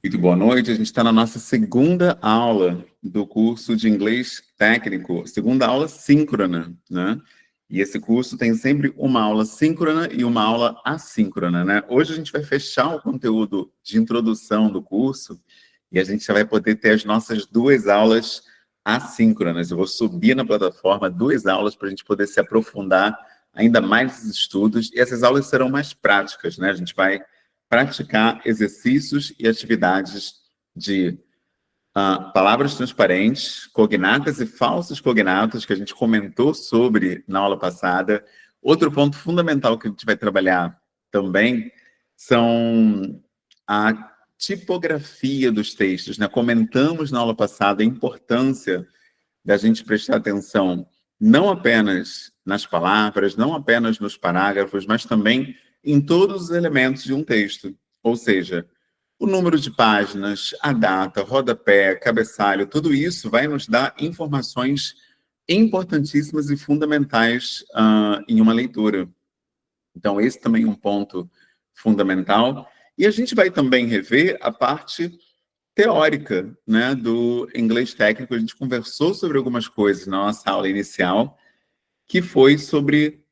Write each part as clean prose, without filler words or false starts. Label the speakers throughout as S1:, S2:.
S1: Muito boa noite. A gente está na nossa segunda aula do curso de inglês técnico, segunda aula síncrona, né? E esse curso tem sempre uma aula síncrona e uma aula assíncrona, né? Hoje a gente vai fechar o conteúdo de introdução do curso e a gente já vai poder ter as nossas duas aulas assíncronas. Eu vou subir na plataforma duas aulas para a gente poder se aprofundar ainda mais nos estudos e essas aulas serão mais práticas, né? A gente vai praticar exercícios e atividades de palavras transparentes, cognatas e falsos cognatos, que a gente comentou sobre na aula passada. Outro ponto fundamental que a gente vai trabalhar também são a tipografia dos textos, né? Comentamos na aula passada a importância da gente prestar atenção não apenas nas palavras, não apenas nos parágrafos, mas também em todos os elementos de um texto. Ou seja, o número de páginas, a data, rodapé, cabeçalho, tudo isso vai nos dar informações importantíssimas e fundamentais em uma leitura. Então, esse também é um ponto fundamental. E a gente vai também rever a parte teórica, né, do inglês técnico. A gente conversou sobre algumas coisas na nossa aula inicial, que foi sobre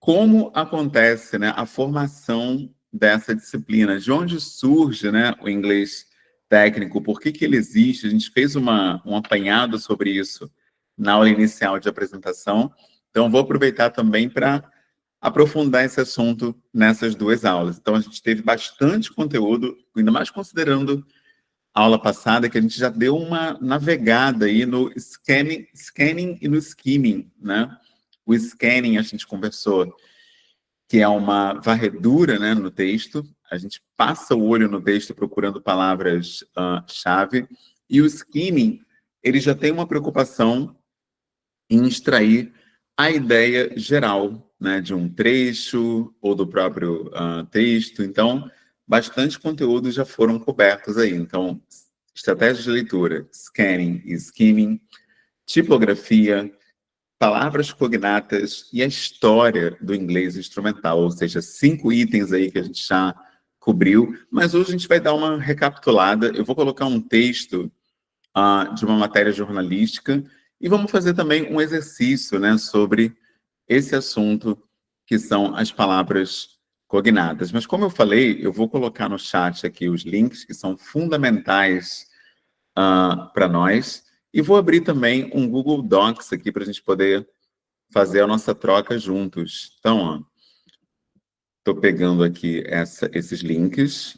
S1: como acontece, né, a formação dessa disciplina, de onde surge, né, o inglês técnico, por que que ele existe. A gente fez um apanhado sobre isso na aula inicial de apresentação. Então, vou aproveitar também para aprofundar esse assunto nessas duas aulas. Então, a gente teve bastante conteúdo, ainda mais considerando a aula passada, que a gente já deu uma navegada aí no scanning e no skimming, né? O scanning a gente conversou, que é uma varredura, né, no texto. A gente passa o olho no texto procurando palavras-chave. E o skimming, ele já tem uma preocupação em extrair a ideia geral, né, de um trecho ou do próprio texto. Então, bastante conteúdo já foram cobertos aí. Então, estratégias de leitura, scanning e skimming, tipografia, palavras cognatas e a história do inglês instrumental, ou seja, 5 itens aí que a gente já cobriu, mas hoje a gente vai dar uma recapitulada. Eu vou colocar um texto de uma matéria jornalística e vamos fazer também um exercício, né, sobre esse assunto, que são as palavras cognatas. Mas como eu falei, eu vou colocar no chat aqui os links que são fundamentais para nós, e vou abrir também um Google Docs aqui para a gente poder fazer a nossa troca juntos. Então, estou pegando aqui esses links,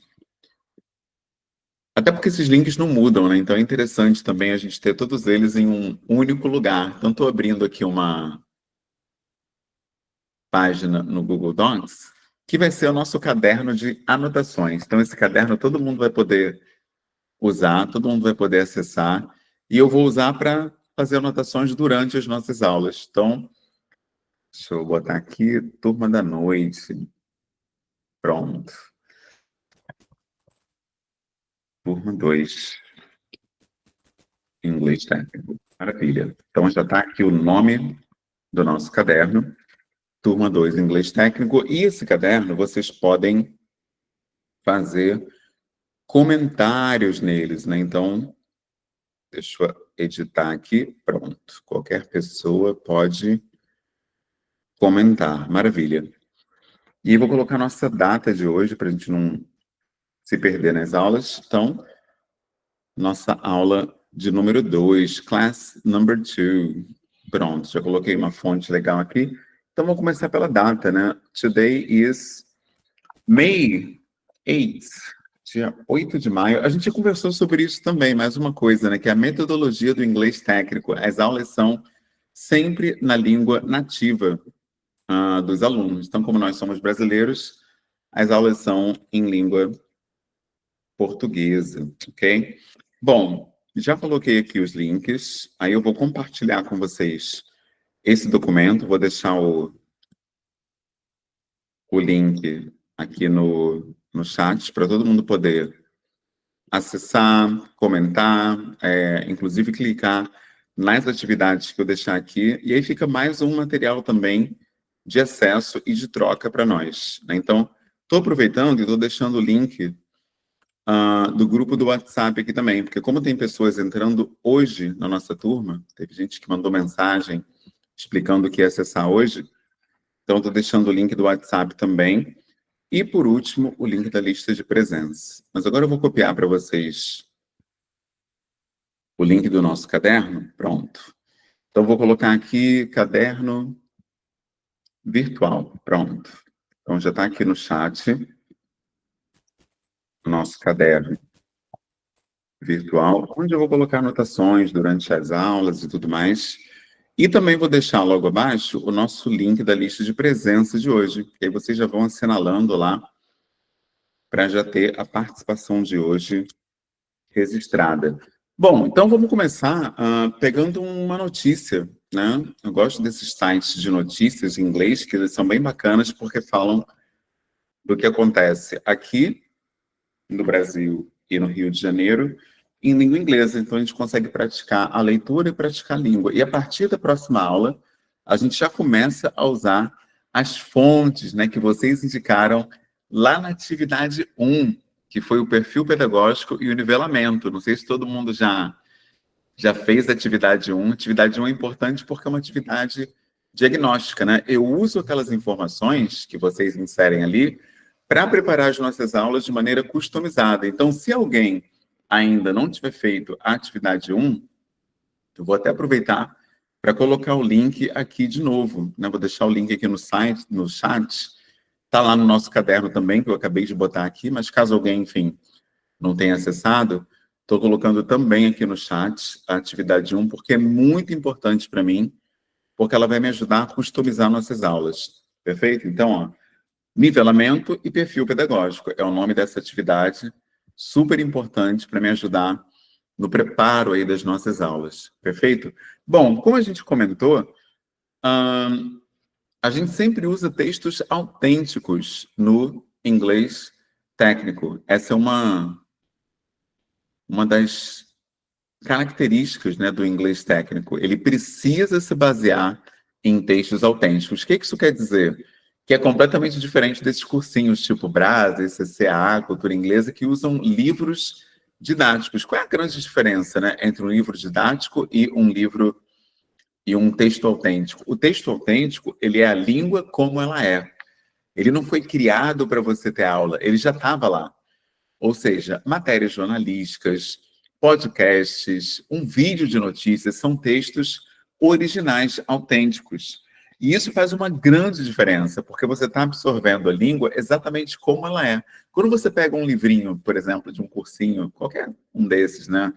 S1: até porque esses links não mudam, né? Então é interessante também a gente ter todos eles em um único lugar. Então, estou abrindo aqui uma página no Google Docs, que vai ser o nosso caderno de anotações. Então, esse caderno todo mundo vai poder usar, todo mundo vai poder acessar, e eu vou usar para fazer anotações durante as nossas aulas. Então, deixa eu botar aqui, turma da noite. Pronto. Turma 2, inglês técnico. Maravilha. Então, já está aqui o nome do nosso caderno, turma 2, inglês técnico, e esse caderno vocês podem fazer comentários neles, né? Então, deixa eu editar aqui, pronto. Qualquer pessoa pode comentar, maravilha. E vou colocar nossa data de hoje, para a gente não se perder nas aulas. Então, nossa aula de número 2, class number 2. Pronto, já coloquei uma fonte legal aqui. Então, vamos começar pela data, né? Today is May 8th, dia 8 de maio. A gente já conversou sobre isso também, mais uma coisa, né? Que é a metodologia do inglês técnico. As aulas são sempre na língua nativa dos alunos. Então, como nós somos brasileiros, as aulas são em língua portuguesa, ok? Bom, já coloquei aqui os links, aí eu vou compartilhar com vocês esse documento, vou deixar o link aqui no chat para todo mundo poder acessar, comentar, inclusive clicar nas atividades que eu deixar aqui, e aí fica mais um material também de acesso e de troca para nós, né? Então, estou aproveitando e estou deixando o link do grupo do WhatsApp aqui também, porque como tem pessoas entrando hoje na nossa turma, teve gente que mandou mensagem explicando o que ia acessar hoje, então estou deixando o link do WhatsApp também. E, por último, o link da lista de presença. Mas agora eu vou copiar para vocês o link do nosso caderno. Pronto. Então, vou colocar aqui caderno virtual. Pronto. Então, já está aqui no chat o nosso caderno virtual, onde eu vou colocar anotações durante as aulas e tudo mais. E também vou deixar logo abaixo o nosso link da lista de presença de hoje, que aí vocês já vão assinalando lá para já ter a participação de hoje registrada. Bom, então vamos começar pegando uma notícia, né? Eu gosto desses sites de notícias em inglês, que eles são bem bacanas, porque falam do que acontece aqui no Brasil e no Rio de Janeiro em língua inglesa. Então a gente consegue praticar a leitura e praticar a língua. E a partir da próxima aula, a gente já começa a usar as fontes, né, que vocês indicaram lá na atividade 1, que foi o perfil pedagógico e o nivelamento. Não sei se todo mundo já fez a atividade 1. A atividade 1 é importante porque é uma atividade diagnóstica, né? Eu uso aquelas informações que vocês inserem ali para preparar as nossas aulas de maneira customizada. Então, se alguém ainda não tiver feito a atividade 1, eu vou até aproveitar para colocar o link aqui de novo, né? Vou deixar o link aqui no site, no chat. Está lá no nosso caderno também, que eu acabei de botar aqui, mas caso alguém, enfim, não tenha acessado, estou colocando também aqui no chat a atividade 1, porque é muito importante para mim, porque ela vai me ajudar a customizar nossas aulas. Perfeito? Então, ó, nivelamento e perfil pedagógico é o nome dessa atividade, super importante para me ajudar no preparo aí das nossas aulas. Perfeito? Bom, como a gente comentou, a gente sempre usa textos autênticos no inglês técnico. Essa é uma das características, né, do inglês técnico. Ele precisa se basear em textos autênticos. O que isso quer dizer? Que é completamente diferente desses cursinhos tipo Brasa, CCA, Cultura Inglesa, que usam livros didáticos. Qual é a grande diferença, né, entre um livro didático e um texto autêntico? O texto autêntico, ele é a língua como ela é. Ele não foi criado para você ter aula, ele já estava lá. Ou seja, matérias jornalísticas, podcasts, um vídeo de notícias, são textos originais, autênticos. E isso faz uma grande diferença, porque você está absorvendo a língua exatamente como ela é. Quando você pega um livrinho, por exemplo, de um cursinho, qualquer um desses, né?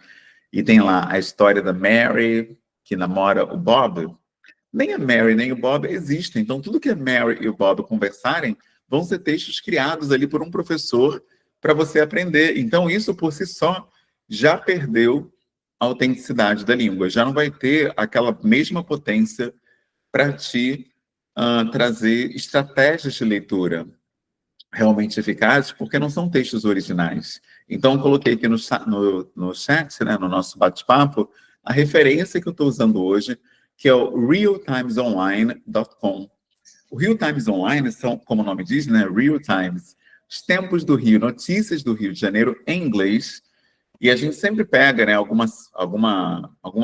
S1: E tem lá a história da Mary, que namora o Bob, nem a Mary nem o Bob existem. Então, tudo que a Mary e o Bob conversarem vão ser textos criados ali por um professor para você aprender. Então, isso por si só já perdeu a autenticidade da língua. Já não vai ter aquela mesma potência para te trazer estratégias de leitura realmente eficazes, porque não são textos originais. Então, eu coloquei aqui no chat, né, no nosso bate-papo, a referência que eu estou usando hoje, que é o realtimesonline.com. O Real Times Online são, como o nome diz, né, Real Times, os tempos do Rio, notícias do Rio de Janeiro em inglês, e a gente sempre pega, né, algum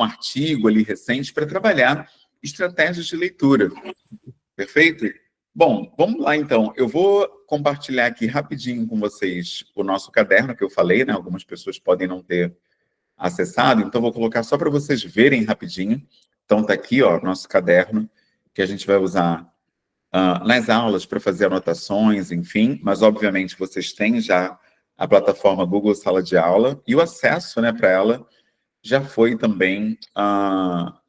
S1: artigo ali recente para trabalhar estratégias de leitura. Perfeito? Bom, vamos lá então. Eu vou compartilhar aqui rapidinho com vocês o nosso caderno que eu falei, né? Algumas pessoas podem não ter acessado, então vou colocar só para vocês verem rapidinho. Então tá aqui, ó, nosso caderno que a gente vai usar nas aulas para fazer anotações, enfim, mas obviamente vocês têm já a plataforma Google Sala de Aula e o acesso, né, para ela já foi também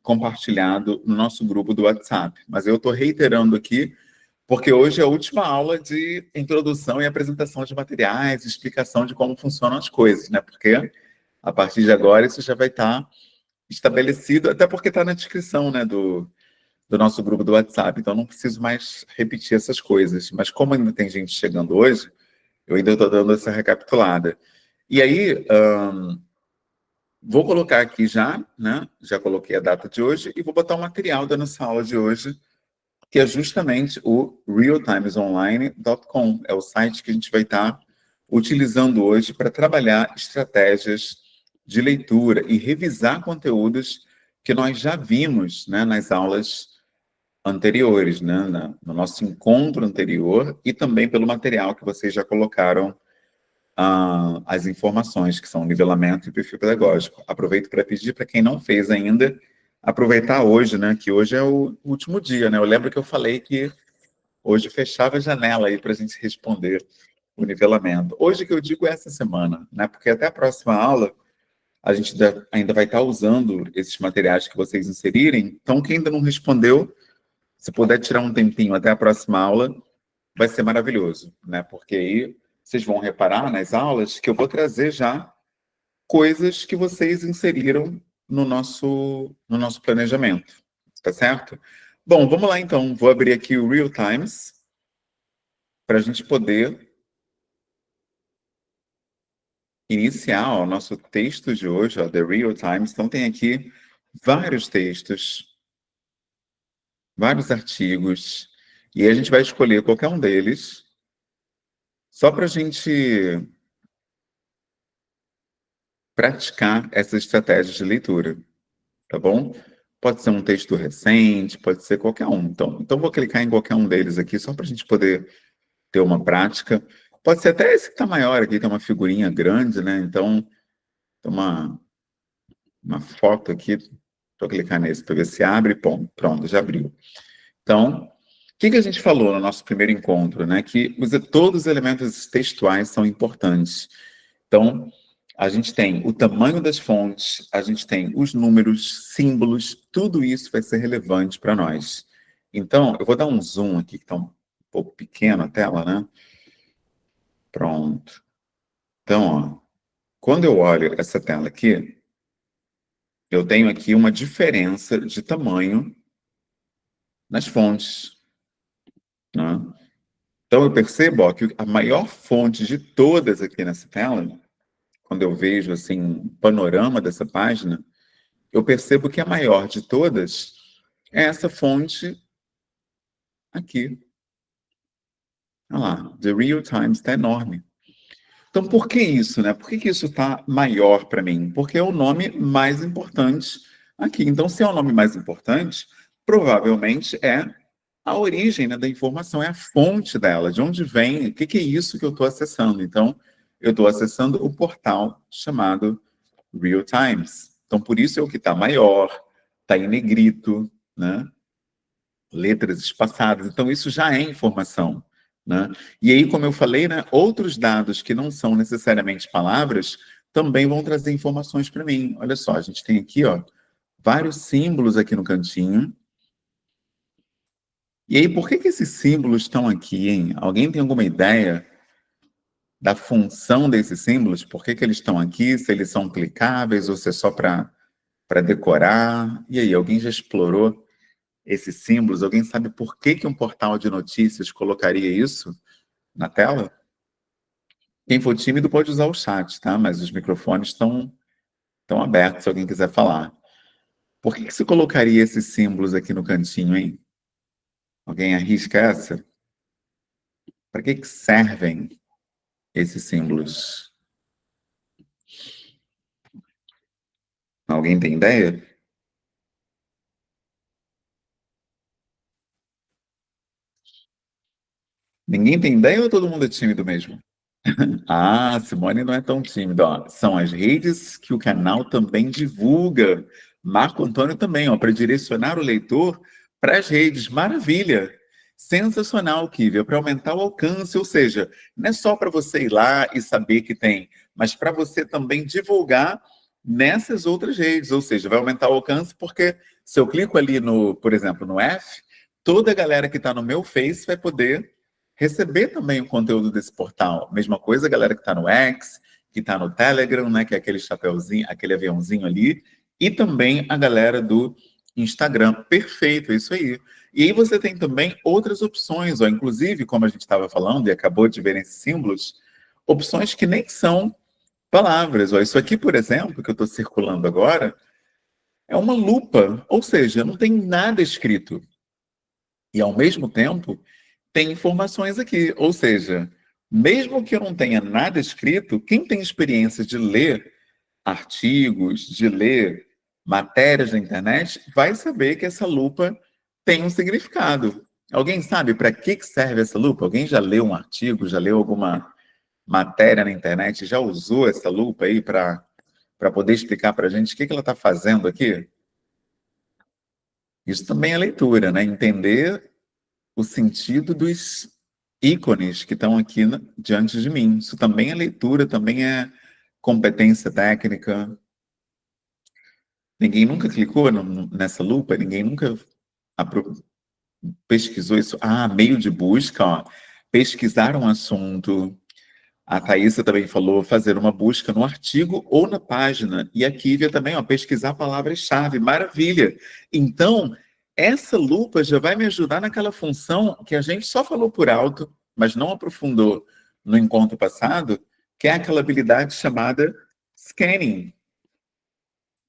S1: compartilhado no nosso grupo do WhatsApp. Mas eu estou reiterando aqui, porque hoje é a última aula de introdução e apresentação de materiais, explicação de como funcionam as coisas, né? Porque a partir de agora isso já vai estar estabelecido, até porque está na descrição, né, do nosso grupo do WhatsApp, então não preciso mais repetir essas coisas. Mas como ainda tem gente chegando hoje, eu ainda estou dando essa recapitulada. E aí, vou colocar aqui já, né? Já coloquei a data de hoje e vou botar o material da nossa aula de hoje, que é justamente o realtimesonline.com. É o site que a gente vai estar utilizando hoje para trabalhar estratégias de leitura e revisar conteúdos que nós já vimos, né, nas aulas anteriores, né, no nosso encontro anterior e também pelo material que vocês já colocaram as informações, que são nivelamento e perfil pedagógico. Aproveito para pedir para quem não fez ainda, aproveitar hoje, né, que hoje é o último dia, né? Eu lembro que eu falei que hoje fechava a janela aí para a gente responder o nivelamento. Hoje que eu digo é essa semana, né? Porque até a próxima aula a gente ainda vai estar usando esses materiais que vocês inserirem. Então, quem ainda não respondeu, se puder tirar um tempinho até a próxima aula, vai ser maravilhoso, né? Porque aí vocês vão reparar nas aulas que eu vou trazer já coisas que vocês inseriram no nosso planejamento, tá certo? Bom, vamos lá então. Vou abrir aqui o Real Times para a gente poder iniciar ó, o nosso texto de hoje, ó, The Real Times. Então tem aqui vários textos, vários artigos, e aí a gente vai escolher qualquer um deles, só para a gente praticar essa estratégia de leitura, tá bom? Pode ser um texto recente, pode ser qualquer um. Então vou clicar em qualquer um deles aqui, só para a gente poder ter uma prática. Pode ser até esse que está maior aqui, tem uma figurinha grande, né? Então, tem uma foto aqui, vou clicar nesse para ver se abre, pronto, já abriu. Então, o que a gente falou no nosso primeiro encontro, né? Que todos os elementos textuais são importantes. Então, a gente tem o tamanho das fontes, a gente tem os números, símbolos, tudo isso vai ser relevante para nós. Então, eu vou dar um zoom aqui, que está um pouco pequeno a tela, né? Pronto. Então, ó, quando eu olho essa tela aqui, eu tenho aqui uma diferença de tamanho nas fontes, né? Então, eu percebo ó, que a maior fonte de todas aqui nessa tela, quando eu vejo assim, um panorama dessa página, eu percebo que a maior de todas é essa fonte aqui. Olha lá, The Real Times está enorme. Então, por que isso, né? Por que isso está maior para mim? Porque é o nome mais importante aqui. Então, se é o nome mais importante, provavelmente é a origem, né, da informação, é a fonte dela, de onde vem, o que é isso que eu estou acessando. Então, eu estou acessando o portal chamado Real Times. Então, por isso é o que está maior, está em negrito, né? Letras espaçadas. Então, isso já é informação, né? E aí, como eu falei, né, outros dados que não são necessariamente palavras também vão trazer informações para mim. Olha só, a gente tem aqui, ó, vários símbolos aqui no cantinho. E aí, por que esses símbolos estão aqui, hein? Alguém tem alguma ideia da função desses símbolos? Por que eles estão aqui? Se eles são clicáveis ou se é só para decorar? E aí, alguém já explorou esses símbolos? Alguém sabe por que um portal de notícias colocaria isso na tela? Quem for tímido pode usar o chat, tá? Mas os microfones estão abertos se alguém quiser falar. Por que você colocaria esses símbolos aqui no cantinho, hein? Alguém arrisca essa? Para que servem esses símbolos? Alguém tem ideia? Ninguém tem ideia ou todo mundo é tímido mesmo? Ah, Simone não é tão tímida, ó. São as redes que o canal também divulga. Marco Antônio também, ó, para direcionar o leitor para as redes. Maravilha! Sensacional, Kívia, para aumentar o alcance, ou seja, não é só para você ir lá e saber que tem, mas para você também divulgar nessas outras redes, ou seja, vai aumentar o alcance porque se eu clico ali no, por exemplo, no F, toda a galera que está no meu Face vai poder receber também o conteúdo desse portal. Mesma coisa, a galera que está no X, que está no Telegram, né, que é aquele chapeuzinho, aquele aviãozinho ali, e também a galera do Instagram. Perfeito, é isso aí. E aí você tem também outras opções, ó, inclusive, como a gente estava falando e acabou de ver esses símbolos, opções que nem são palavras. Ó. Isso aqui, por exemplo, que eu estou circulando agora, é uma lupa, ou seja, não tem nada escrito. E, ao mesmo tempo, tem informações aqui, ou seja, Mesmo que eu não tenha nada escrito, quem tem experiência de ler artigos, de ler matérias na internet, vai saber que essa lupa tem um significado. Alguém sabe para que serve essa lupa? Alguém já leu um artigo, já leu alguma matéria na internet, já usou essa lupa aí para poder explicar para a gente o que ela está fazendo aqui? Isso também é leitura, né? Entender o sentido dos ícones que estão aqui diante de mim. Isso também é leitura, também é competência técnica. Ninguém nunca clicou nessa lupa? Ninguém nunca pesquisou isso? Ah, meio de busca, ó. Pesquisar um assunto. A Thaisa também falou fazer uma busca no artigo ou na página. E a Kívia também, ó, pesquisar palavras-chave. Maravilha! Então, essa lupa já vai me ajudar naquela função que a gente só falou por alto, mas não aprofundou no encontro passado, que é aquela habilidade chamada scanning.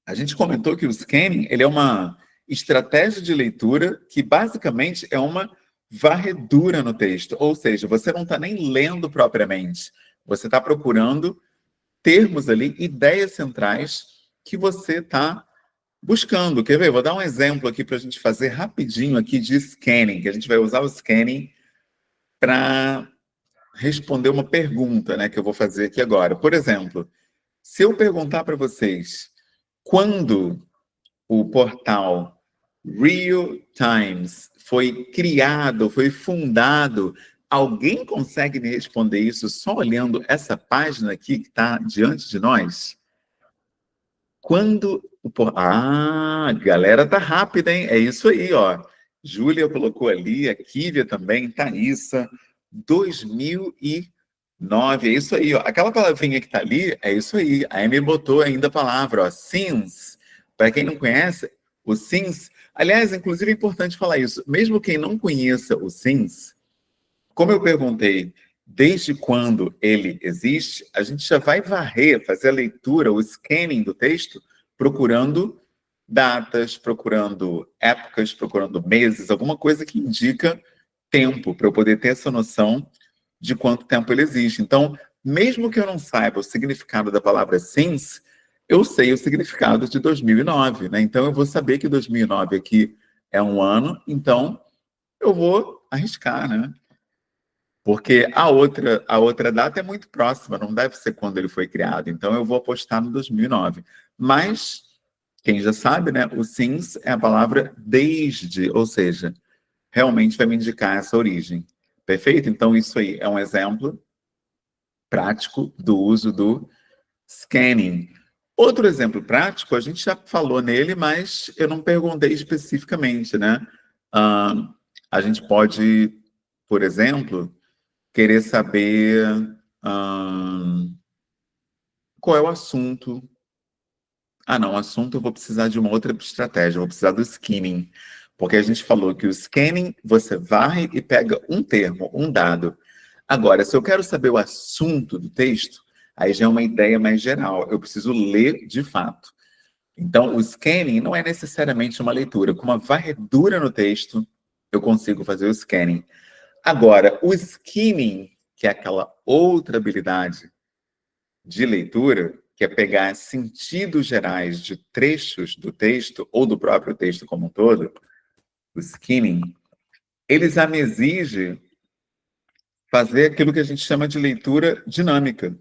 S1: A gente comentou que o scanning ele é uma estratégia de leitura que basicamente é uma varredura no texto, ou seja, você não está nem lendo propriamente, você está procurando termos ali, ideias centrais que você está buscando. Quer ver? Vou dar um exemplo aqui para a gente fazer rapidinho aqui de scanning, que a gente vai usar o scanning para responder uma pergunta, né, que eu vou fazer aqui agora. Por exemplo, se eu perguntar para vocês quando o portal Real Times foi criado, foi fundado, alguém consegue me responder isso só olhando essa página aqui que está diante de nós? Quando o Ah, a galera tá rápida, hein? É isso aí, ó. Júlia colocou ali, a Kívia também, Thaísa, 2009, é isso aí, ó. Aquela palavrinha que tá ali, é isso aí. A Amy botou ainda a palavra, ó, since. Para quem não conhece, o since... Aliás, inclusive é importante falar isso. Mesmo quem não conheça o since, como eu perguntei desde quando ele existe, a gente já vai varrer, fazer a leitura, o scanning do texto, procurando datas, procurando épocas, procurando meses, alguma coisa que indica tempo, para eu poder ter essa noção de quanto tempo ele existe. Então, mesmo que eu não saiba o significado da palavra since, eu sei o significado de 2009, né? Então, eu vou saber que 2009 aqui é um ano, então eu vou arriscar, né? Porque a outra data é muito próxima, não deve ser quando ele foi criado. Então, eu vou apostar no 2009. Mas, quem já sabe, né? O since é a palavra desde, ou seja, realmente vai me indicar essa origem. Perfeito? Então, isso aí é um exemplo prático do uso do scanning. Outro exemplo prático, a gente já falou nele, mas eu não perguntei especificamente, né? Ah, a gente pode, por exemplo, querer saber qual é o assunto. Ah, não, o assunto eu vou precisar de uma outra estratégia, eu vou precisar do skimming. Porque a gente falou que o scanning, você varre e pega um termo, um dado. Agora, se eu quero saber o assunto do texto, aí já é uma ideia mais geral. Eu preciso ler de fato. Então, o scanning não é necessariamente uma leitura. Com uma varredura no texto, eu consigo fazer o scanning. Agora, o skimming, que é aquela outra habilidade de leitura, que é pegar sentidos gerais de trechos do texto ou do próprio texto como um todo, o skimming, ele já me exige fazer aquilo que a gente chama de leitura dinâmica,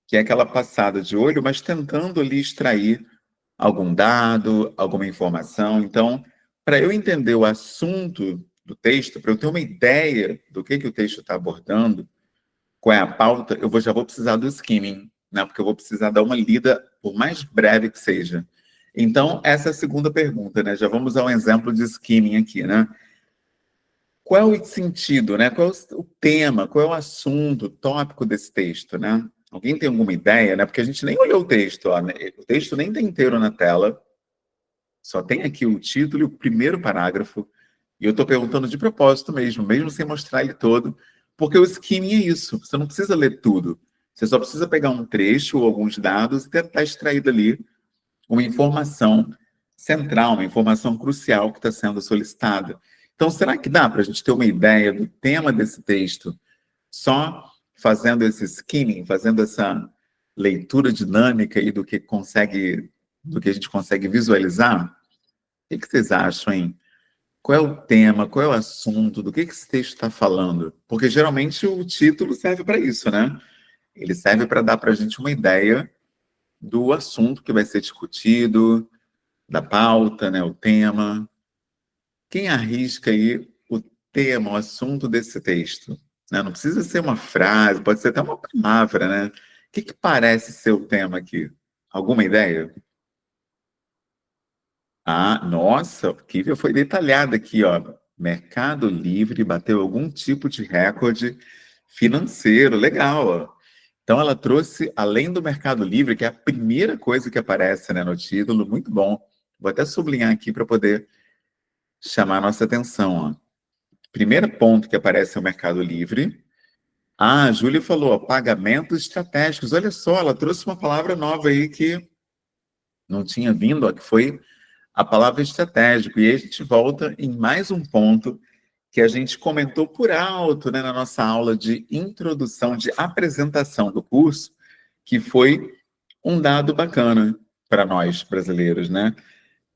S1: que é aquela passada de olho, mas tentando ali extrair algum dado, alguma informação. Então, para eu entender o assunto do texto, para eu ter uma ideia do que o texto está abordando, qual é a pauta, já vou precisar do skimming, né? Porque eu vou precisar dar uma lida, por mais breve que seja. Então, essa é a segunda pergunta, né? Já vamos a um exemplo de skimming aqui, né? Qual é o sentido, né? Qual é o tema, qual é o assunto, o tópico desse texto, né? Alguém tem alguma ideia, né? Porque a gente nem olhou o texto, ó, né? O texto nem está inteiro na tela, só tem aqui o título e o primeiro parágrafo. E eu estou perguntando de propósito mesmo, mesmo sem mostrar ele todo, porque o skimming é isso. Você não precisa ler tudo. Você só precisa pegar um trecho ou alguns dados e tentar extrair dali uma informação central, uma informação crucial que está sendo solicitada. Então, será que dá para a gente ter uma ideia do tema desse texto só fazendo esse skimming, fazendo essa leitura dinâmica aí do que a gente consegue visualizar, o que vocês acham, hein? Qual é o tema, qual é o assunto, do que esse texto está falando? Porque geralmente o título serve para isso, né? Ele serve para dar para a gente uma ideia do assunto que vai ser discutido, da pauta, né, o tema. Quem arrisca aí o tema, o assunto desse texto? Né? Não precisa ser uma frase, pode ser até uma palavra, né? O que parece ser o tema aqui? Alguma ideia? Ah, nossa, o Kívia foi detalhada aqui, ó. Mercado Livre bateu algum tipo de recorde financeiro, legal, ó. Então ela trouxe, além do Mercado Livre, que é a primeira coisa que aparece, né, no título, muito bom. Vou até sublinhar aqui para poder chamar a nossa atenção, ó. Primeiro ponto que aparece é o Mercado Livre. Ah, a Júlia falou, ó, pagamentos estratégicos. Olha só, ela trouxe uma palavra nova aí que não tinha vindo, ó, que foi a palavra estratégico. E aí a gente volta em mais um ponto que a gente comentou por alto, né, na nossa aula de introdução, de apresentação do curso, que foi um dado bacana para nós brasileiros, né?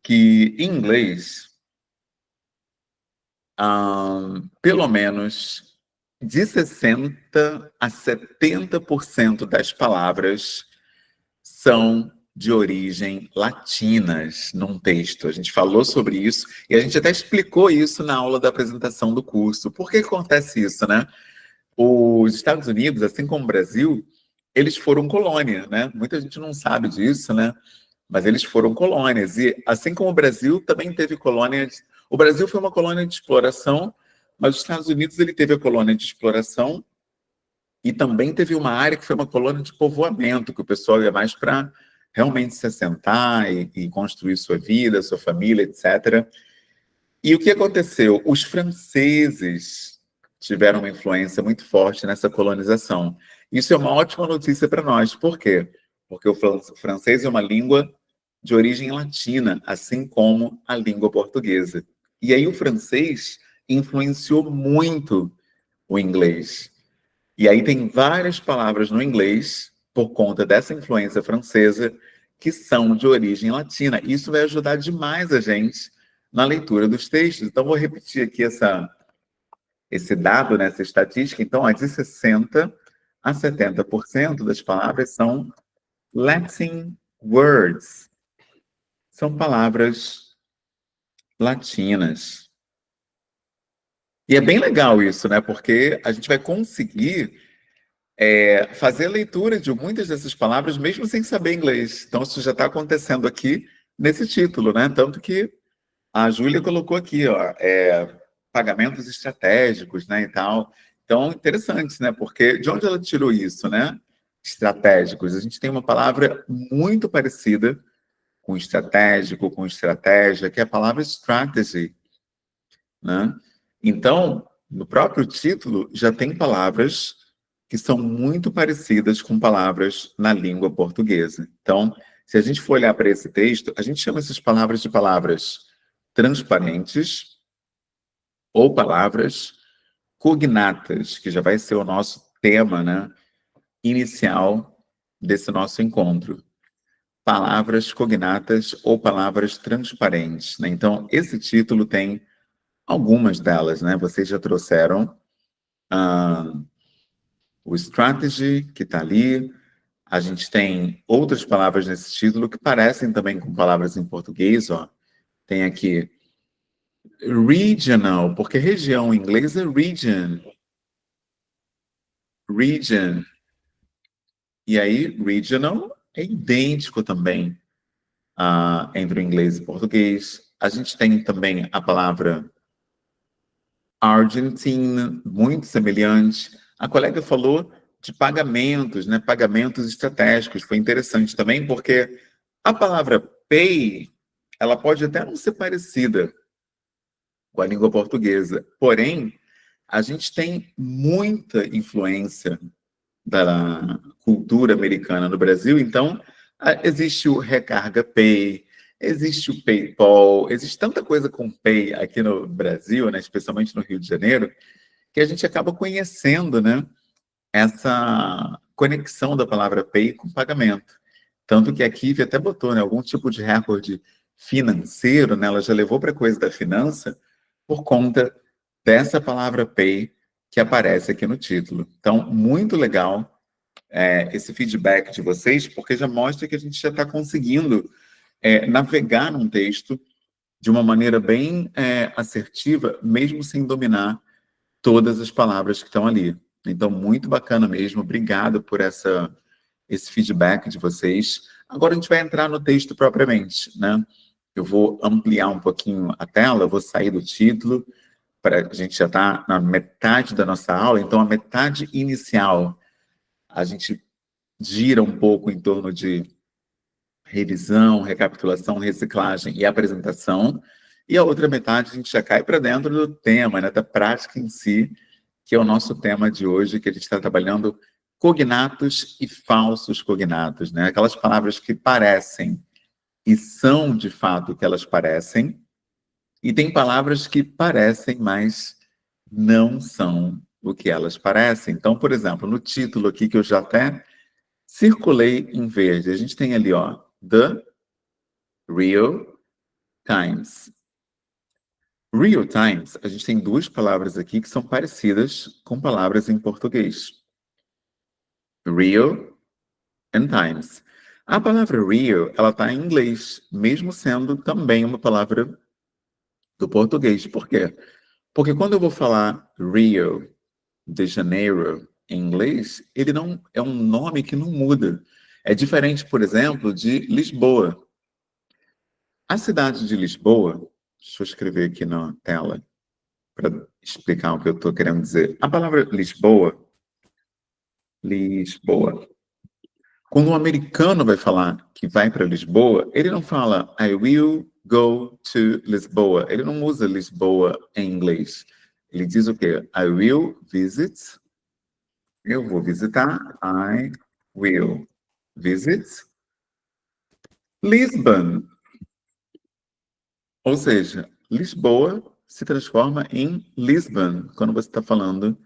S1: Que em inglês, pelo menos de 60 a 70% das palavras são de origem latinas num texto. A gente falou sobre isso e a gente até explicou isso na aula da apresentação do curso. Por que acontece isso, né? Os Estados Unidos, assim como o Brasil, eles foram colônia, né? Muita gente não sabe disso, né? Mas eles foram colônias. E assim como o Brasil também teve colônias. O Brasil foi uma colônia de exploração, mas os Estados Unidos ele teve a colônia de exploração e também teve uma área que foi uma colônia de povoamento, que o pessoal ia mais para realmente se assentar e construir sua vida, sua família, etc. E o que aconteceu? Os franceses tiveram uma influência muito forte nessa colonização. Isso é uma ótima notícia para nós. Por quê? Porque o francês é uma língua de origem latina, assim como a língua portuguesa. E aí o francês influenciou muito o inglês. E aí tem várias palavras no inglês, por conta dessa influência francesa, que são de origem latina. Isso vai ajudar demais a gente na leitura dos textos. Então, vou repetir aqui esse dado, né, essa estatística. Então, ó, de 60 a 70% das palavras são Latin words. São palavras latinas. E é bem legal isso, né? Porque a gente vai conseguir fazer a leitura de muitas dessas palavras mesmo sem saber inglês. Então, isso já está acontecendo aqui nesse título, né? Tanto que a Júlia colocou aqui, ó, pagamentos estratégicos, né, e tal. Então, interessante, né? Porque de onde ela tirou isso, né? Estratégicos. A gente tem uma palavra muito parecida com estratégico, com estratégia, que é a palavra strategy, né? Então, no próprio título já tem palavras que são muito parecidas com palavras na língua portuguesa. Então, se a gente for olhar para esse texto, a gente chama essas palavras de palavras transparentes ou palavras cognatas, que já vai ser o nosso tema, né, inicial desse nosso encontro. Palavras cognatas ou palavras transparentes, né? Então, esse título tem algumas delas, né? Vocês já trouxeram o strategy, que está ali. A gente tem outras palavras nesse título que parecem também com palavras em português, ó. Tem aqui regional, porque região em inglês é region. Region. E aí, regional é idêntico também entre o inglês e o português. A gente tem também a palavra Argentina, muito semelhante. A colega falou de pagamentos, né? Pagamentos estratégicos. Foi interessante também, porque a palavra pay, ela pode até não ser parecida com a língua portuguesa, porém, a gente tem muita influência da cultura americana no Brasil, então existe o Recarga Pay, existe o PayPal, existe tanta coisa com Pay aqui no Brasil, né, especialmente no Rio de Janeiro, que a gente acaba conhecendo, né? essa conexão da palavra pay com pagamento. Tanto que a Kiwi até botou, né, algum tipo de recorde financeiro, né, ela já levou para coisa da finança por conta dessa palavra pay que aparece aqui no título. Então, muito legal esse feedback de vocês, porque já mostra que a gente já está conseguindo navegar num texto de uma maneira bem assertiva, mesmo sem dominar todas as palavras que estão ali. Então, muito bacana mesmo. Obrigado por esse feedback de vocês. Agora a gente vai entrar no texto propriamente, né? Eu vou ampliar um pouquinho a tela, eu vou sair do título, a gente já está na metade da nossa aula, então a metade inicial a gente gira um pouco em torno de revisão, recapitulação, reciclagem e apresentação, e a outra metade a gente já cai para dentro do tema, né, da prática em si, que é o nosso tema de hoje, que a gente está trabalhando cognatos e falsos cognatos, né? Aquelas palavras que parecem e são de fato o que elas parecem, e tem palavras que parecem, mas não são o que elas parecem. Então, por exemplo, no título aqui, que eu já até circulei em verde, a gente tem ali, ó, The Real Times. Real Times, a gente tem duas palavras aqui que são parecidas com palavras em português. Real and Times. A palavra real, ela está em inglês, mesmo sendo também uma palavra do português. Por quê? Porque quando eu vou falar Rio de Janeiro em inglês, ele não é um nome que não muda. É diferente, por exemplo, de Lisboa. A cidade de Lisboa, deixa eu escrever aqui na tela para explicar o que eu estou querendo dizer. A palavra Lisboa, quando um americano vai falar que vai para Lisboa, ele não fala I will go to Lisboa. Ele não usa Lisboa em inglês. Ele diz o quê? I will visit. Eu vou visitar. I will visit Lisbon. Ou seja, Lisboa se transforma em Lisbon quando você está falando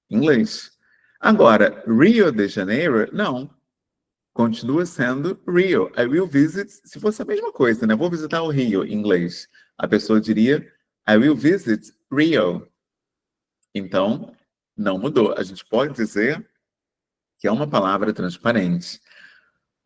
S1: inglês. Agora, Rio de Janeiro, não. Continua sendo Rio. I will visit, se fosse a mesma coisa, né? Vou visitar o Rio em inglês. A pessoa diria I will visit Rio. Então, não mudou. A gente pode dizer que é uma palavra transparente.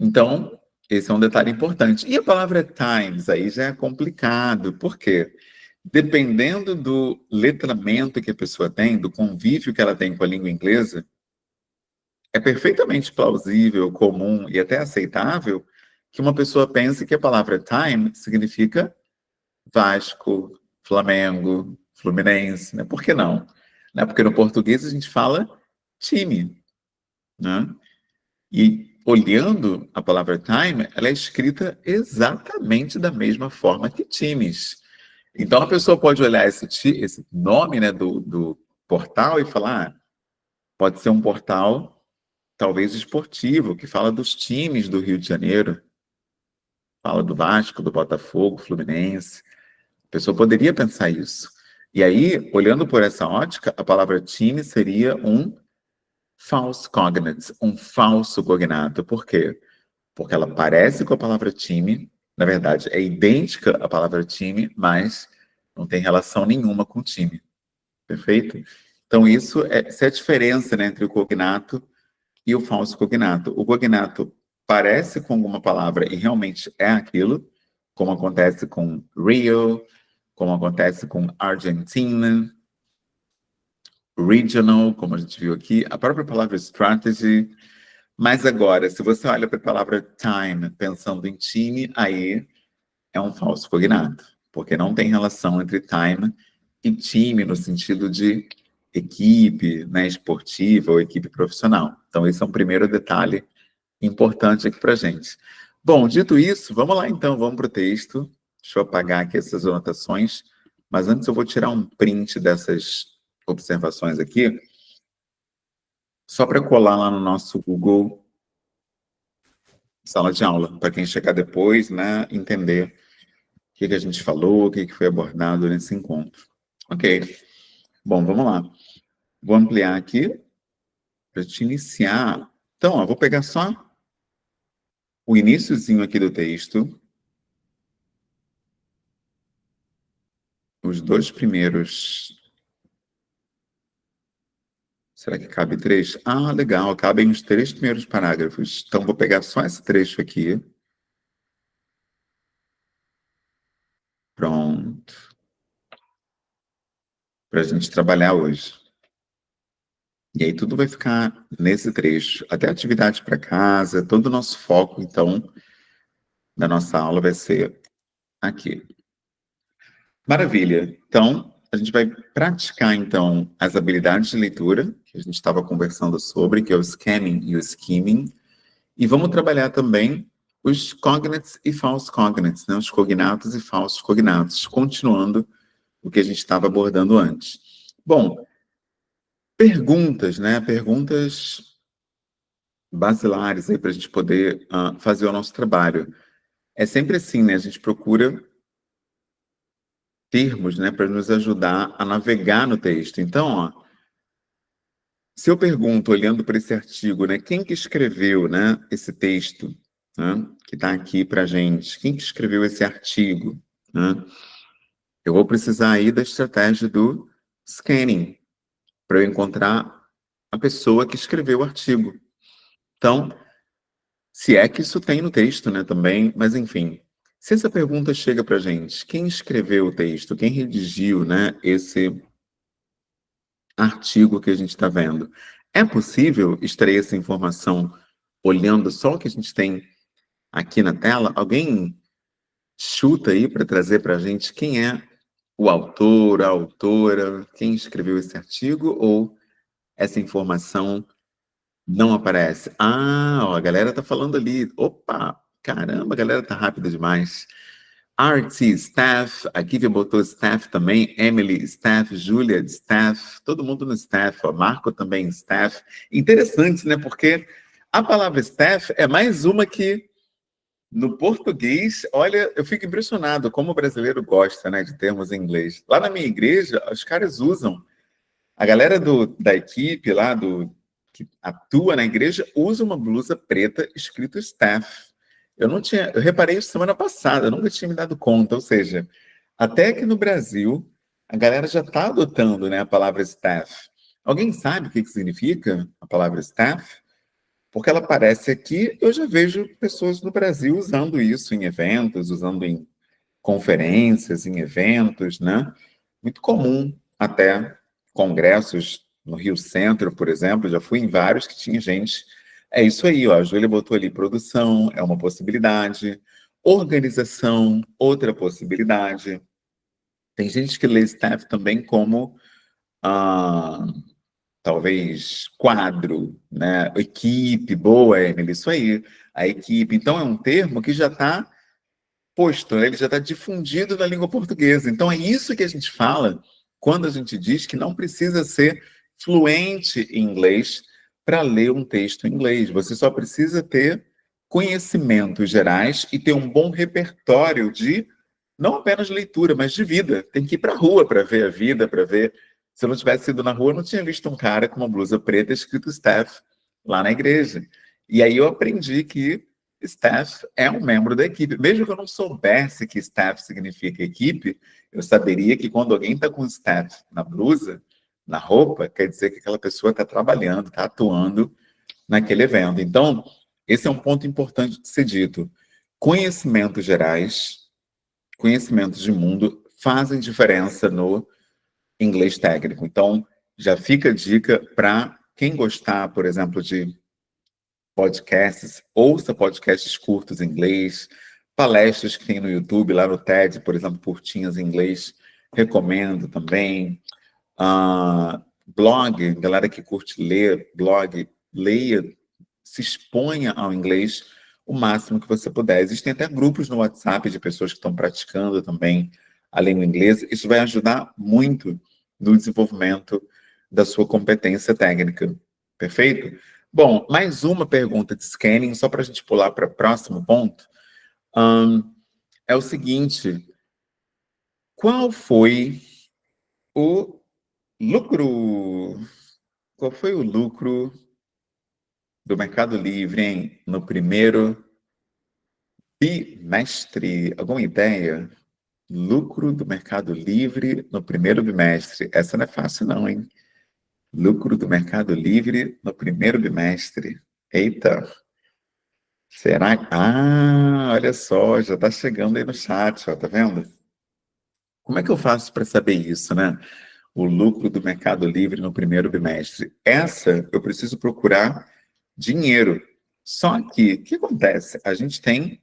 S1: Então, esse é um detalhe importante. E a palavra times aí já é complicado. Por quê? Dependendo do letramento que a pessoa tem, do convívio que ela tem com a língua inglesa, é perfeitamente plausível, comum e até aceitável que uma pessoa pense que a palavra time significa Vasco, Flamengo, Fluminense, né? Por que não? Né? Porque no português a gente fala time, né? E olhando a palavra time, ela é escrita exatamente da mesma forma que times. Então a pessoa pode olhar esse nome, né, do portal e falar, pode ser um portal talvez esportivo, que fala dos times do Rio de Janeiro, fala do Vasco, do Botafogo, Fluminense. A pessoa poderia pensar isso. E aí, olhando por essa ótica, a palavra time seria um false cognate, um falso cognato. Por quê? Porque ela parece com a palavra time, na verdade, é idêntica à palavra time, mas não tem relação nenhuma com time. Perfeito? Então, essa é a diferença, né, entre o cognato e o falso cognato. O cognato parece com alguma palavra e realmente é aquilo, como acontece com Rio, como acontece com Argentina, regional, como a gente viu aqui, a própria palavra strategy. Mas agora, se você olha para a palavra time pensando em time, aí é um falso cognato, porque não tem relação entre time e time no sentido de equipe, né, esportiva ou equipe profissional. Então, esse é um primeiro detalhe importante aqui para a gente. Bom, dito isso, vamos lá então, vamos para o texto. Deixa eu apagar aqui essas anotações, mas antes eu vou tirar um print dessas observações aqui, só para colar lá no nosso Google Sala de Aula, para quem chegar depois, né, entender o que a gente falou, o que foi abordado nesse encontro. Ok. Bom, vamos lá. Vou ampliar aqui para te iniciar. Então, ó, vou pegar só o iniciozinho aqui do texto, os dois primeiros. Será que cabe três? Ah, legal, cabem os três primeiros parágrafos. Então, vou pegar só esse trecho aqui. Pronto. Para a gente trabalhar hoje. E aí tudo vai ficar nesse trecho. Até atividade para casa, todo o nosso foco, então, da nossa aula vai ser aqui. Maravilha. Então, a gente vai praticar, então, as habilidades de leitura, que a gente estava conversando sobre, que é o scanning e o skimming. E vamos trabalhar também os cognates e false cognates, né? Os cognatos e falsos cognatos, continuando o que a gente estava abordando antes. Bom, perguntas, né? Perguntas basilares aí para a gente poder fazer o nosso trabalho. É sempre assim, né? A gente procura termos, né, para nos ajudar a navegar no texto. Então, ó, se eu pergunto, olhando para esse artigo, né, quem que escreveu, né, esse texto, né, que está aqui para a gente? Quem que escreveu esse artigo? Né? Eu vou precisar aí da estratégia do scanning para eu encontrar a pessoa que escreveu o artigo. Então, se é que isso tem no texto, né, também, mas enfim, se essa pergunta chega para a gente, quem escreveu o texto, quem redigiu, né, esse artigo que a gente está vendo, é possível extrair essa informação olhando só o que a gente tem aqui na tela? Alguém chuta aí para trazer para a gente quem é o autor, a autora, quem escreveu esse artigo, ou essa informação não aparece? Ah, ó, a galera tá falando ali. Opa, caramba, a galera tá rápida demais. Artie, Steph, a Kivia botou Steph também, Emily, Steph, Julia, Steph, todo mundo no Steph, ó, Marco também, Steph. Interessante, né? Porque a palavra Steph é mais uma que no português, olha, eu fico impressionado como o brasileiro gosta, né, de termos em inglês. Lá na minha igreja, os caras usam, a galera da equipe lá, que atua na igreja, usa uma blusa preta escrito staff. Eu reparei isso semana passada, eu nunca tinha me dado conta, ou seja, até que no Brasil, a galera já está adotando, né, a palavra staff. Alguém sabe o que significa a palavra staff? Porque ela aparece aqui, eu já vejo pessoas no Brasil usando isso em eventos, usando em conferências, em eventos, né? Muito comum até congressos no Rio Centro, por exemplo, já fui em vários que tinha gente. É isso aí, ó, a Júlia botou ali produção, é uma possibilidade. Organização, outra possibilidade. Tem gente que lê staff também como ah, talvez quadro, né? Equipe, boa, Emily, isso aí, a equipe. Então é um termo que já está posto, né? Ele já está difundido na língua portuguesa. Então é isso que a gente fala quando a gente diz que não precisa ser fluente em inglês para ler um texto em inglês. Você só precisa ter conhecimentos gerais e ter um bom repertório de não apenas leitura, mas de vida. Tem que ir para a rua para ver a vida, para ver. Se eu não tivesse ido na rua, eu não tinha visto um cara com uma blusa preta escrito staff lá na igreja. E aí eu aprendi que staff é um membro da equipe. Mesmo que eu não soubesse que staff significa equipe, eu saberia que quando alguém está com staff na blusa, na roupa, quer dizer que aquela pessoa está trabalhando, está atuando naquele evento. Então, esse é um ponto importante de ser dito. Conhecimentos gerais, conhecimentos de mundo fazem diferença no inglês técnico. Então, já fica a dica para quem gostar, por exemplo, de podcasts, ouça podcasts curtos em inglês, palestras que tem no YouTube, lá no TED, por exemplo, curtinhas em inglês, recomendo também. Blog, galera que curte ler, blog, leia, se exponha ao inglês o máximo que você puder. Existem até grupos no WhatsApp de pessoas que estão praticando também a língua inglesa. Isso vai ajudar muito no desenvolvimento da sua competência técnica. Perfeito? Bom, mais uma pergunta de scanning, só para a gente pular para o próximo ponto. É o seguinte: qual foi o lucro? Qual foi o lucro do Mercado Livre, hein? No primeiro bimestre. Alguma ideia? Lucro do Mercado Livre no primeiro bimestre. Essa não é fácil, não, hein? Lucro do Mercado Livre no primeiro bimestre. Eita! Será? Ah, olha só, já está chegando aí no chat, ó, tá vendo? Como é que eu faço para saber isso, né? O lucro do Mercado Livre no primeiro bimestre. Essa eu preciso procurar dinheiro. Só que, o que acontece? A gente tem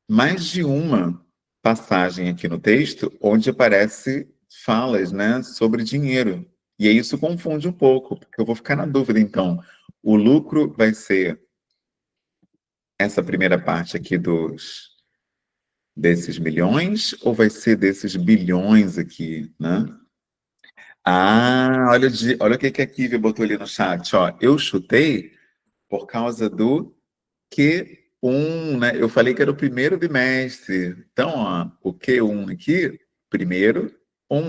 S1: mais de uma passagem aqui no texto onde aparece falas, né, sobre dinheiro. E aí isso confunde um pouco, porque eu vou ficar na dúvida, então. O lucro vai ser essa primeira parte aqui desses milhões ou vai ser desses bilhões aqui, né? Ah, olha o que a Kivi botou ali no chat, ó. Eu chutei por causa do Q1, né? Eu falei que era o primeiro bimestre. Então, ó, o Q1 aqui, primeiro,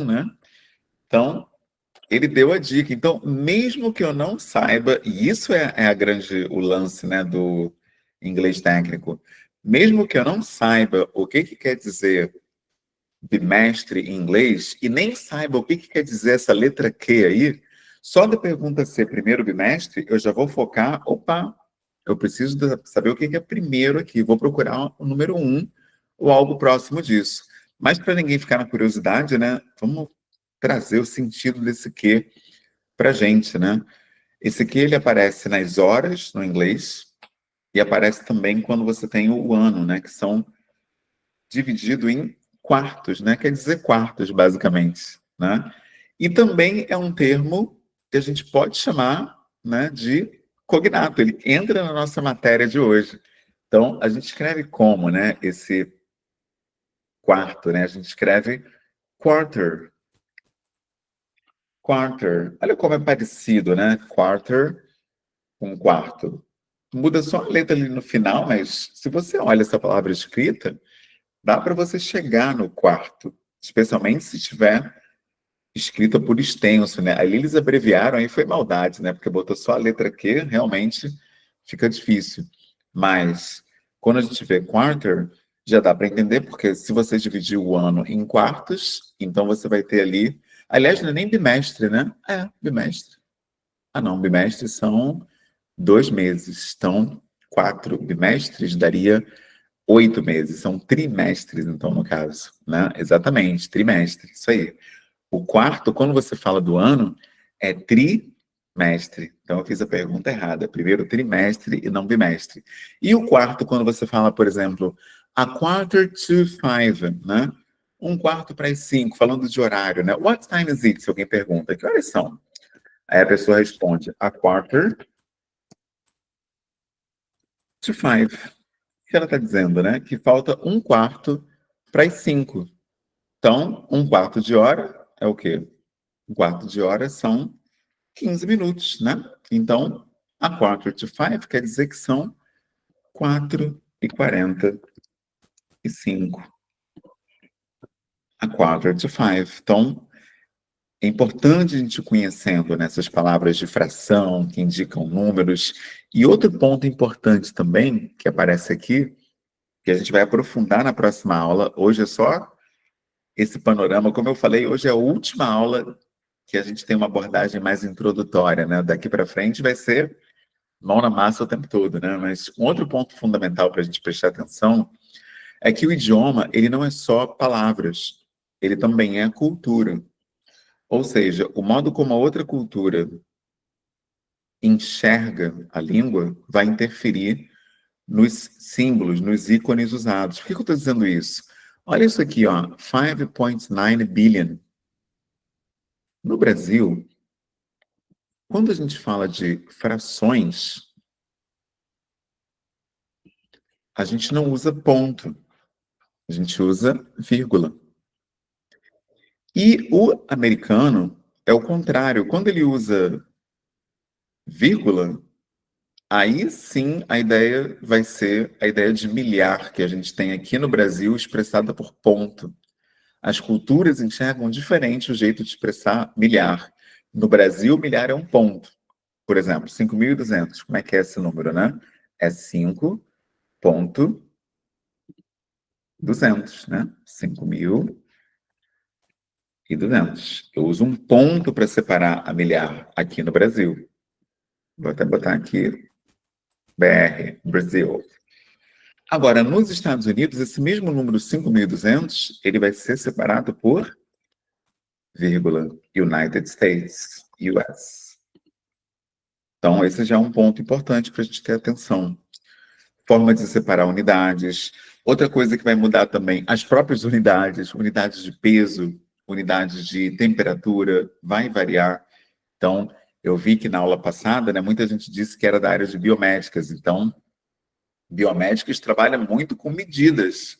S1: né? Então, ele deu a dica. Então, mesmo que eu não saiba, e isso é o lance, né, do inglês técnico, mesmo que eu não saiba o que quer dizer bimestre em inglês e nem saiba o que quer dizer essa letra Q aí, só da pergunta ser primeiro bimestre, eu já vou focar, opa, eu preciso saber o que é primeiro aqui, vou procurar o número 1 ou algo próximo disso. Mas para ninguém ficar na curiosidade, né, vamos trazer o sentido desse Q para gente, né? Esse Q ele aparece nas horas no inglês e aparece também quando você tem o ano, né, que são dividido em quartos, né? Quer dizer quartos, basicamente, né? E também é um termo que a gente pode chamar, né, de cognato. Ele entra na nossa matéria de hoje. Então, a gente escreve como, né? Esse quarto, né? A gente escreve quarter. Quarter. Olha como é parecido, né? Quarter com quarto. Muda só a letra ali no final, mas se você olha essa palavra escrita, dá para você chegar no quarto, especialmente se estiver escrita por extenso, né? Ali eles abreviaram, aí foi maldade, né? Porque botou só a letra Q, realmente fica difícil. Mas quando a gente vê quarter, já dá para entender, porque se você dividir o ano em quartos, então você vai ter ali. Aliás, não é nem bimestre, né? É, bimestre. Ah, não, bimestre são 2 meses. Então, 4 bimestres daria 8 meses. São trimestres, então, no caso, né? Exatamente, trimestre, isso aí. O quarto, quando você fala do ano, é trimestre. Então, eu fiz a pergunta errada. Primeiro trimestre e não bimestre. E o quarto, quando você fala, por exemplo, a quarter to five, né? 1 quarto para as 5, falando de horário, né? What time is it? Se alguém pergunta, que horas são? Aí a pessoa responde, a quarter to five. O que ela está dizendo, né? Que falta 1 quarto para as 5. Então, 1 quarto de hora é o quê? 1 quarto de hora são 15 minutos, né? Então, a quarter to five quer dizer que são 4h45. A quarter to five. Então, é importante a gente ir conhecendo nessas palavras de fração, que indicam números. E outro ponto importante também, que aparece aqui, que a gente vai aprofundar na próxima aula. Hoje é só esse panorama. Como eu falei, hoje é a última aula que a gente tem uma abordagem mais introdutória, né? Daqui para frente vai ser mão na massa o tempo todo, né? Mas um outro ponto fundamental para a gente prestar atenção é que o idioma, ele não é só palavras, ele também é cultura. Ou seja, o modo como a outra cultura enxerga a língua vai interferir nos símbolos, nos ícones usados. Por que eu estou dizendo isso? Olha isso aqui, ó, 5,9 billion. No Brasil, quando a gente fala de frações, a gente não usa ponto, a gente usa vírgula. E o americano é o contrário. Quando ele usa vírgula, aí sim a ideia vai ser a ideia de milhar que a gente tem aqui no Brasil expressada por ponto. As culturas enxergam diferente o jeito de expressar milhar. No Brasil, milhar é um ponto. por exemplo, 5.200, como é que é esse número, né? É 5.200, né? 5.200. Eu uso um ponto para separar a milhar aqui no Brasil. Vou até botar aqui, BR, Brasil. Agora, nos Estados Unidos, esse mesmo número 5.200, ele vai ser separado por vírgula, United States, US. Então, esse já é um ponto importante para a gente ter atenção. Forma de separar unidades. Outra coisa que vai mudar também, as próprias unidades, unidades de peso, unidades de temperatura, vai variar. Então, eu vi que na aula passada, né, muita gente disse que era da área de biomédicas. Então, biomédicos trabalham muito com medidas.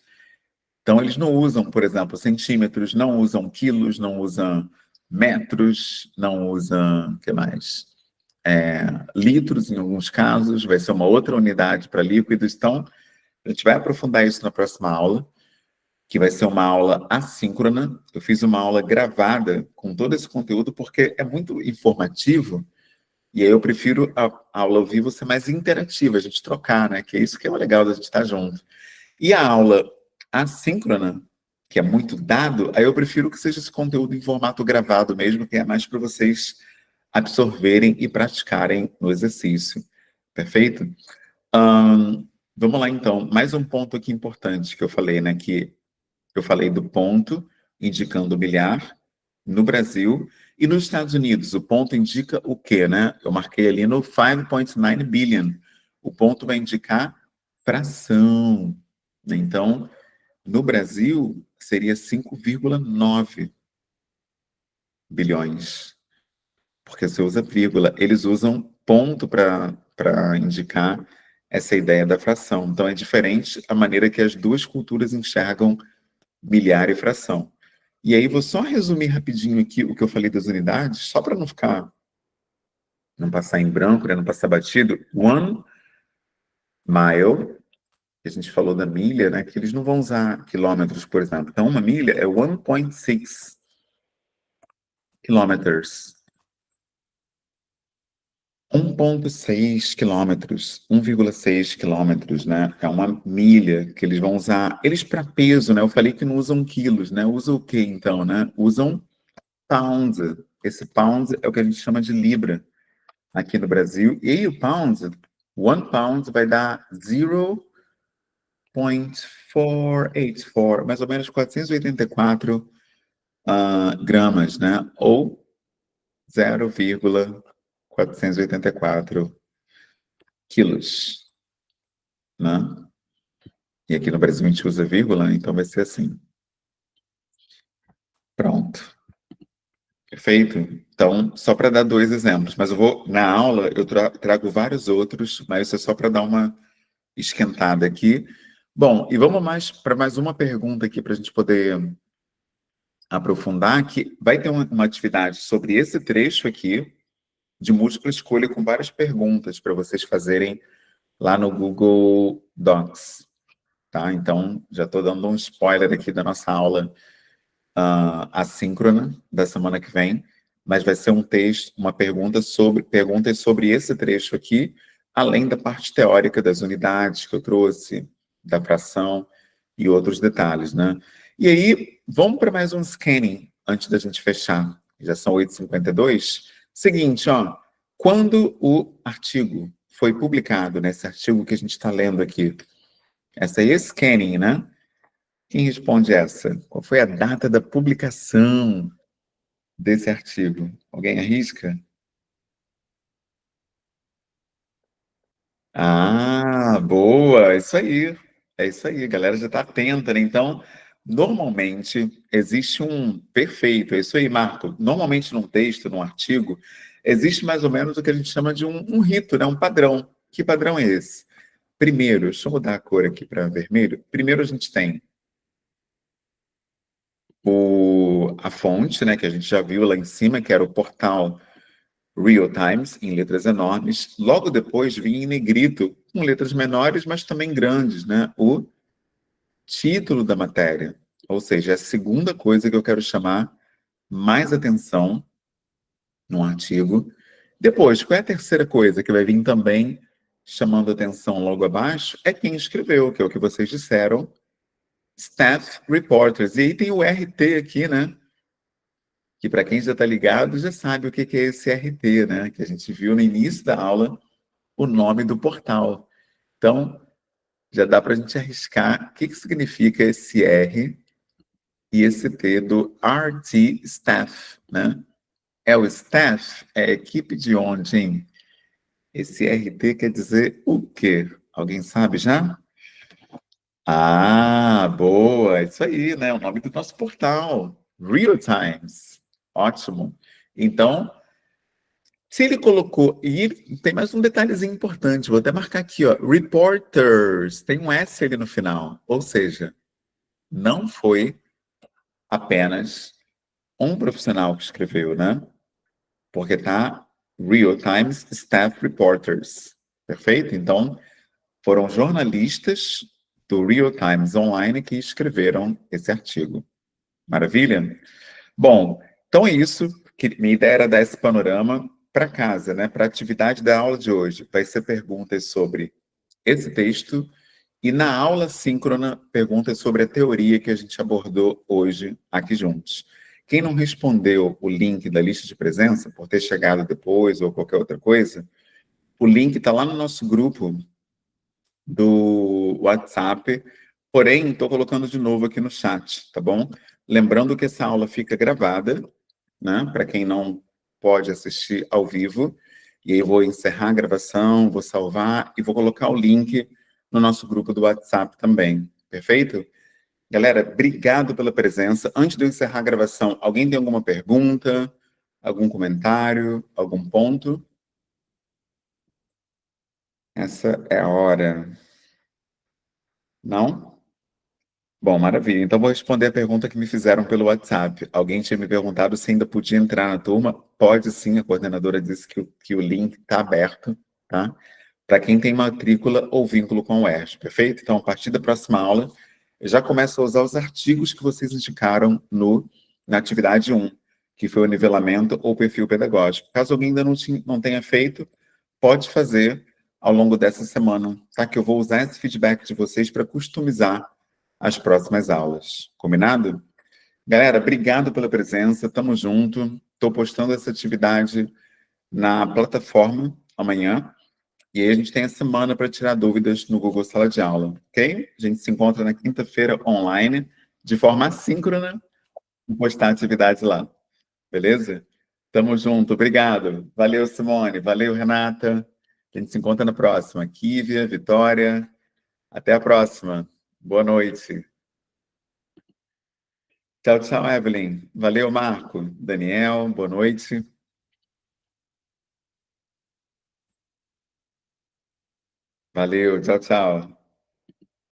S1: Então, eles não usam, por exemplo, centímetros, não usam quilos, não usam metros, não usam, o que mais? Litros, em alguns casos, vai ser uma outra unidade para líquidos. Então, a gente vai aprofundar isso na próxima aula, que vai ser uma aula assíncrona. Eu fiz uma aula gravada com todo esse conteúdo, porque é muito informativo, e aí eu prefiro a aula ao vivo ser mais interativa, a gente trocar, né? Que é isso que é o legal da gente estar junto. E a aula assíncrona, que é muito dado, aí eu prefiro que seja esse conteúdo em formato gravado mesmo, que é mais para vocês absorverem e praticarem no exercício. Perfeito? Vamos lá, então. Mais um ponto aqui importante que eu falei, né? Que eu falei do ponto indicando o milhar no Brasil e nos Estados Unidos. O ponto indica o quê, né? Eu marquei ali no 5.9 billion. O ponto vai indicar fração. Então, no Brasil, seria 5,9 bilhões. Porque você usa vírgula. Eles usam ponto para indicar essa ideia da fração. Então, é diferente a maneira que as duas culturas enxergam milhar e fração. E aí, vou só resumir rapidinho aqui o que eu falei das unidades, só para não passar em branco, né, não passar batido. One mile, que a gente falou da milha, né, que eles não vão usar quilômetros, por exemplo. Então, uma milha é 1,6 quilômetros. 1,6 quilômetros, 1,6 quilômetros, né? É uma milha que eles vão usar. Eles para peso, né? Eu falei que não usam quilos, né? Usam o quê, então, né? Usam pounds. Esse pound é o que a gente chama de libra aqui no Brasil. E aí o pound, 1 pound vai dar 0,484, mais ou menos 484 gramas, né? Ou 0,484 quilos, né? E aqui no Brasil a gente usa vírgula, então vai ser assim. Pronto. Perfeito? Então, só para dar dois exemplos, mas na aula, eu trago vários outros, mas isso é só para dar uma esquentada aqui. Bom, e vamos para mais uma pergunta aqui para a gente poder aprofundar, que vai ter uma atividade sobre esse trecho aqui, de múltipla escolha, com várias perguntas para vocês fazerem lá no Google Docs. Tá? Então, já estou dando um spoiler aqui da nossa aula assíncrona da semana que vem, mas vai ser um texto, uma perguntas sobre esse trecho aqui, além da parte teórica das unidades que eu trouxe, da fração e outros detalhes, né? E aí, vamos para mais um scanning antes da gente fechar. Já são 8h52. Seguinte, ó, quando o artigo foi publicado, nesse artigo que a gente está lendo aqui, essa é scanning, né? Quem responde essa? Qual foi a data da publicação desse artigo? Alguém arrisca? Ah, boa! Isso aí. É isso aí, a galera já está atenta, né? Então, normalmente, existe um... Perfeito, é isso aí, Marco. Normalmente, num texto, num artigo, existe mais ou menos o que a gente chama de um rito, né? Um padrão. Que padrão é esse? Primeiro, deixa eu mudar a cor aqui para vermelho. Primeiro, a gente tem a fonte, né, que a gente já viu lá em cima, que era o portal Real Times, em letras enormes. Logo depois vinha em negrito, com letras menores, mas também grandes, né, o título da matéria. Ou seja, é a segunda coisa que eu quero chamar mais atenção num artigo, Depois, qual é a terceira coisa que vai vir também chamando atenção logo abaixo? É quem escreveu, que é o que vocês disseram, Staff Reporters. E aí tem o RT aqui, né? Que para quem já está ligado já sabe o que é esse RT, né? Que a gente viu no início da aula o nome do portal. Então, já dá para a gente arriscar o que significa esse R e esse T do RT Staff, né? É o staff, é a equipe de onde, hein? Esse RT quer dizer o quê? Alguém sabe já? Ah, boa, isso aí, né? O nome do nosso portal, Real Times. Ótimo. Então, se ele colocou, e tem mais um detalhezinho importante, vou até marcar aqui, ó, reporters, tem um S ali no final, ou seja, não foi apenas um profissional que escreveu, né? Porque tá Real Times Staff Reporters, perfeito? Então, foram jornalistas do Real Times Online que escreveram esse artigo. Maravilha? Bom, então é isso. Minha ideia era dar esse panorama para casa, né? Para a atividade da aula de hoje. Vai ser perguntas sobre esse texto e na aula síncrona, perguntas sobre a teoria que a gente abordou hoje aqui juntos. Quem não respondeu o link da lista de presença, por ter chegado depois ou qualquer outra coisa, o link está lá no nosso grupo do WhatsApp, porém, estou colocando de novo aqui no chat, tá bom? Lembrando que essa aula fica gravada, né? Para quem não pode assistir ao vivo, e aí eu vou encerrar a gravação, vou salvar e vou colocar o link no nosso grupo do WhatsApp também, perfeito? Galera, obrigado pela presença. Antes de eu encerrar a gravação, alguém tem alguma pergunta, algum comentário, algum ponto? Essa é a hora. Não? Bom, maravilha. Então, vou responder a pergunta que me fizeram pelo WhatsApp. Alguém tinha me perguntado se ainda podia entrar na turma. Pode sim, a coordenadora disse que o link está aberto, tá? Para quem tem matrícula ou vínculo com o UERJ, perfeito? Então, a partir da próxima aula, eu já começo a usar os artigos que vocês indicaram na atividade 1, que foi o nivelamento ou perfil pedagógico. Caso alguém ainda não tenha feito, pode fazer ao longo dessa semana, tá? Que eu vou usar esse feedback de vocês para customizar as próximas aulas. Combinado? Galera, obrigado pela presença, tamo junto. Estou postando essa atividade na plataforma amanhã. E aí a gente tem a semana para tirar dúvidas no Google Sala de Aula, ok? A gente se encontra na quinta-feira online, de forma assíncrona, e postar a atividade lá. Beleza? Tamo junto, obrigado. Valeu, Simone. Valeu, Renata. A gente se encontra na próxima. Kívia, Vitória. Até a próxima. Boa noite. Tchau, tchau, Evelyn. Valeu, Marco. Daniel, boa noite. Valeu, tchau, tchau.